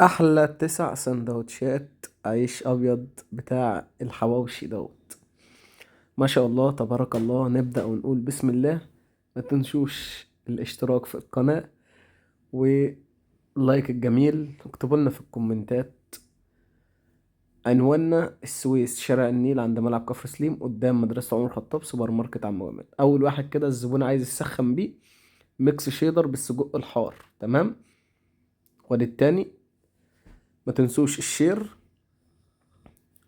احلى 9 سندوتشات عيش ابيض بتاع الحواوشي دوت. ما شاء الله تبارك الله. نبدأ ونقول بسم الله. ما تنسوش الاشتراك في القناة واللايك الجميل. اكتبوا لنا في الكومنتات. عنواننا السويس، شارع النيل، عند ملعب كفر سليم، قدام مدرسة عمر الخطاب، سوبر ماركت عم جمال. اول واحد كده الزبون عايز يسخن بيه ميكس شيدر بالسجق الحار. تمام. خد التاني. ما تنسوش الشير،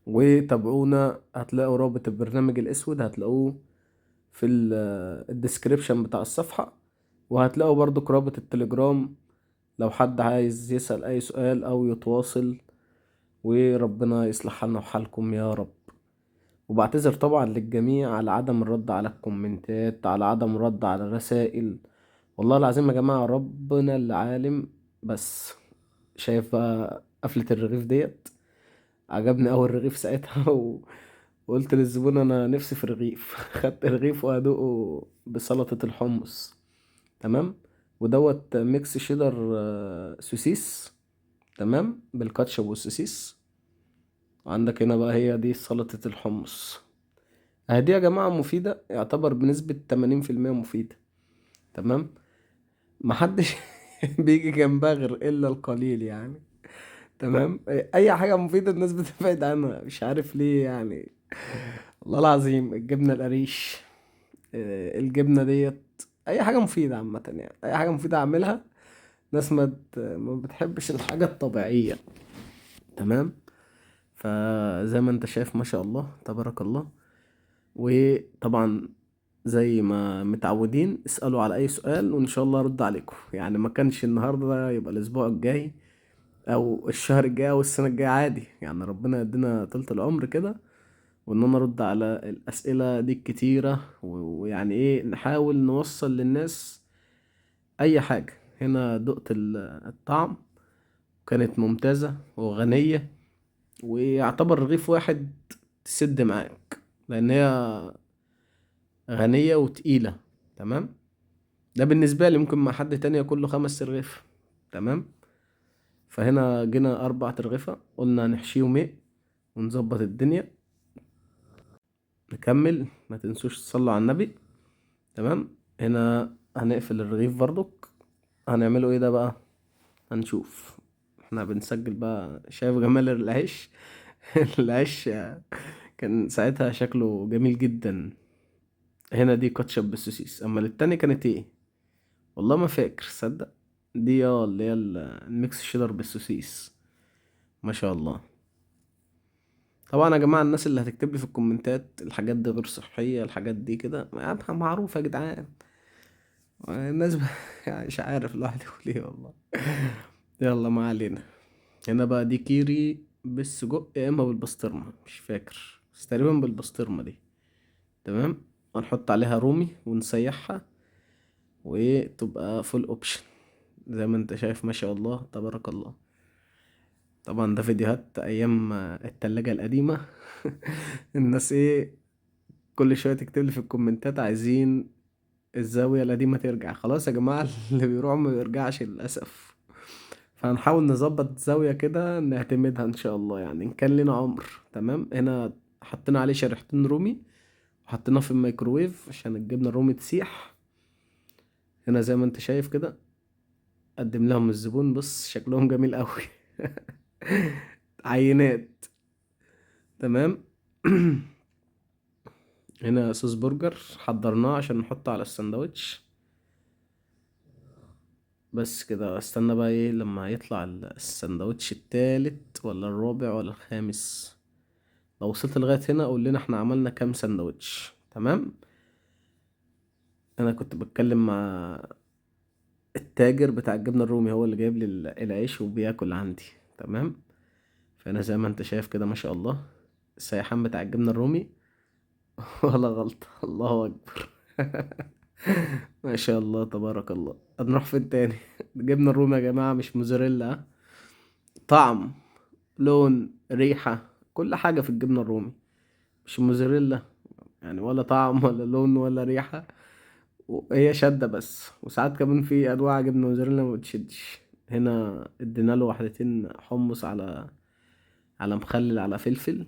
وتابعونا. هتلاقوا رابط البرنامج الاسود، هتلاقوه في الديسكريبشن بتاع الصفحة. وهتلاقوا برضو رابط التليجرام لو حد عايز يسأل اي سؤال او يتواصل. وربنا يصلح حالنا وحالكم يا رب. وبعتذر طبعا للجميع على عدم الرد على الكومنتات، على عدم الرد على الرسائل. والله العظيم يا جماعة ربنا اللي عالم. بس شايف بقى قفلة الرغيف ديت؟ عجبني أوي الرغيف ساعتها وقلت للزبون أنا نفسي في رغيف. خدت رغيف وأدوقه بسلطة الحمص. تمام. ودوت ميكس شيدر سوسيس. تمام، بالكاتشب والسوسيس. عندك هنا بقى هي دي سلطة الحمص. دي يا جماعة مفيدة، يعتبر بنسبة 80% مفيدة. تمام. محدش بيجي جنبها غير إلا القليل يعني. تمام. أي حاجة مفيدة الناس بتبعد عنها، مش عارف ليه يعني. والله العظيم الجبنة القريش، الجبنة ديت، أي حاجة مفيدة عامة يعني، أي حاجة مفيدة أعملها. ناس ما بتحبش الحاجة الطبيعية. تمام. فزي ما انت شايف ما شاء الله تبارك الله. وطبعا زي ما متعودين اسألوا على أي سؤال وإن شاء الله أرد عليكم. يعني ما كانش النهاردة يبقى الأسبوع الجاي أو الشهر الجاي أو السنة الجاية عادي يعني. ربنا يدينا طولة العمر كده وإن أنا أرد على الأسئلة دي الكتيرة ويعني إيه نحاول نوصل للناس أي حاجة. هنا دقت الطعم، كانت ممتازة وغنية. ويعتبر رغيف واحد تسد معاك، لأن هي غنية وتقيلة. تمام. ده بالنسبة لي، ممكن مع حد تاني ياكل له 5 رغيف. تمام. فهنا جينا 4 رغيفة، قلنا نحشيهم ايه ونظبط الدنيا. نكمل. ما تنسوش تصلوا على النبي. تمام. هنا هنقفل الرغيف برضك. هنعمله ايه ده بقى؟ هنشوف. احنا بنسجل بقى. شايف جمال العيش؟ العيش كان ساعتها شكله جميل جدا. هنا دي كاتشب بالسوسيس، اما التانية كانت ايه؟ والله ما فاكر صدق. دي اللي هي الميكس شيدر بالسوسيس. ما شاء الله. طبعا يا جماعة الناس اللي هتكتب لي في الكومنتات الحاجات دي غير صحية، الحاجات دي كده معروفة يا جدعان. الناس يعني مش عارف الواحد يقول ايه والله. يلا ما علينا. هنا بقى دي كيري بالسجق يا اما بالبسطرمة، مش فاكر بس تقريبا بالبسطرمة دي. تمام. هنحط عليها رومي ونسيحها وتبقى فول اوبشن. زي ما انت شايف ما شاء الله تبارك الله. طبعا ده فيديوهات ايام التلاجة القديمة. الناس ايه كل شوية تكتب لي في الكومنتات عايزين الزاوية القديمة ترجع. خلاص يا جماعة، اللي بيروح ما بيرجعش للأسف. فهنحاول نظبط زاوية كده نعتمدها ان شاء الله يعني ان كان لنا عمر. تمام. هنا حطينا عليه شريحتين رومي وحطيناه في الميكروويف عشان الجبنة الرومي تسيح. هنا زي ما انت شايف كده قدم لهم الزبون. بص شكلهم جميل قوي. عينات. تمام. هنا صوص برجر حضرناه عشان نحطه على الساندوتش. بس كده استنى بقى ايه لما يطلع الساندوتش التالت ولا الرابع ولا الخامس. لو وصلت لغاية هنا قول لنا احنا عملنا كام ساندوتش. تمام. انا كنت بتكلم مع التاجر بتاع الجبنة الرومي، هو اللي جايب لي العيش وبياكل عندي. تمام. فانا زي ما انت شايف كده ما شاء الله السيحان بتاع الجبنة الرومي. ولا غلطة. الله اكبر. ما شاء الله تبارك الله. هنروح فين تاني؟ جبنة الرومي يا جماعة مش موزاريلا. طعم، لون، ريحة، كل حاجة في الجبنة الرومي. مش موزاريلا يعني، ولا طعم ولا لون ولا ريحة. وهي شدة بس. وساعات كمان في أنواع جبنة موزاريلا ما بتشدش. هنا ادينا له واحدتين حمص على مخلل على فلفل،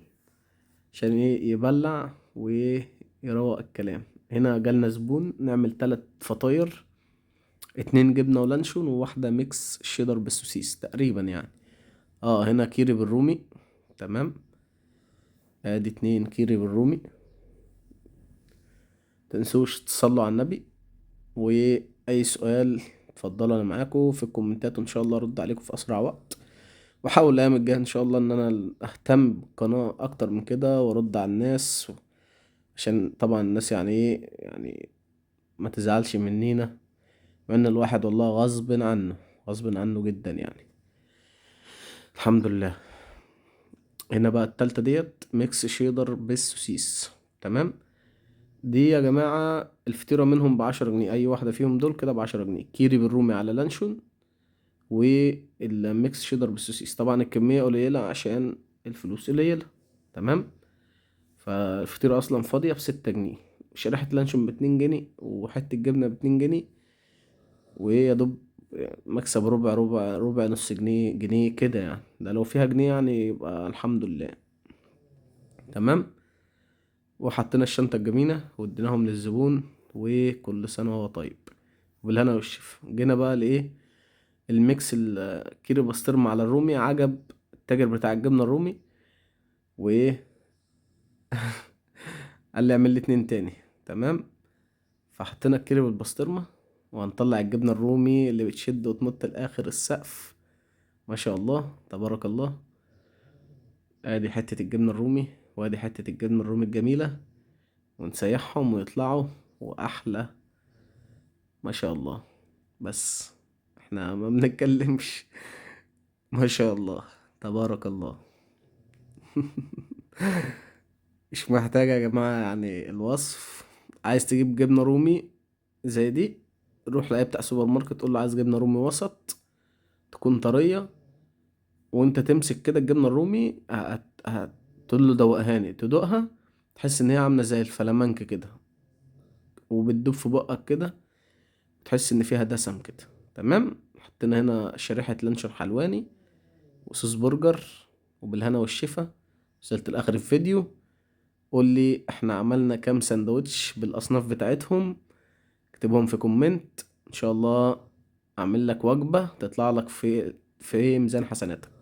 عشان ايه يبلع ويروق الكلام. هنا جالنا زبون نعمل 3 فطاير، 2 جبنة ولانشون وواحدة ميكس شيدر بالسوسيس تقريبا يعني. هنا كيري بالرومي. تمام، ادي 2 كيري بالرومي. تنسوش تصلوا على النبي، واي سؤال اتفضلوا انا معاكم في الكومنتات، وان شاء الله ارد عليكم في اسرع وقت. واحاول الايام الجايه ان شاء الله ان انا اهتم بالقناه اكتر من كده وارد على الناس، عشان طبعا الناس يعني ايه يعني ما تزعلش منينا، مع ان الواحد والله غصب عنه جدا يعني. الحمد لله. هنا بقى التالتة ديت ميكس شيدر بالسوسيس. تمام، دي يا جماعة الفطيرة منهم ب10 جنيه، أي واحدة فيهم دول كده ب10 جنيه. كيري بالرومي على لانشون والميكس شيدر بالسوسيس. طبعا الكمية قليلة عشان الفلوس قليلة. تمام، فالفطيرة أصلا فاضية ب6 جنيه، شريحة لانشون ب2 جنيه وحتة جبنة ب2 جنيه، ويا دوب مكسب ربع ربع ربع، نص جنيه جنيه كده يعني. ده لو فيها جنيه يعني يبقى الحمد لله. تمام، وحطينا الشنطة الجميلة واديناهم للزبون، وكل سنة وهو طيب وبالهنا والشفا. جينا بقى لإيه، الميكس الكيري بسطرمة على الرومي عجب التاجر بتاع الجبنة الرومي، وإيه قال لي اعمل لي 2 تاني. تمام، فحطينا الكيري بالبسطرمة، وهنطلع الجبنة الرومي اللي بتشد وتنط لآخر السقف. ما شاء الله تبارك الله. ادي حتة الجبنة الرومي وادي حتة الجبنة الرومي الجميلة، ونسيحهم ويطلعوا وأحلى. ما شاء الله. بس احنا ما بنتكلمش. ما شاء الله تبارك الله. مش محتاجة يا جماعة يعني الوصف. عايز تجيب جبنة رومي زي دي، روح لأي بتاع سوبر ماركت قول له عايز جبنة رومي وسط تكون طرية، وانت تمسك كده الجبنة الرومي تقول له دوقهاني، تدوقها تحس ان هي عاملة زي الفلامنك كده، وبتدوب في بقك كده، تحس ان فيها دسم كده. تمام، حطينا هنا شريحة لانشون حلواني وصوص برجر، وبالهنا والشفا. وصلت لاخر الفيديو، قول لي احنا عملنا كام سندوتش بالاصناف بتاعتهم، اكتبهم في كومنت، ان شاء الله اعمل لك وجبة تطلع لك في ميزان حسناتك.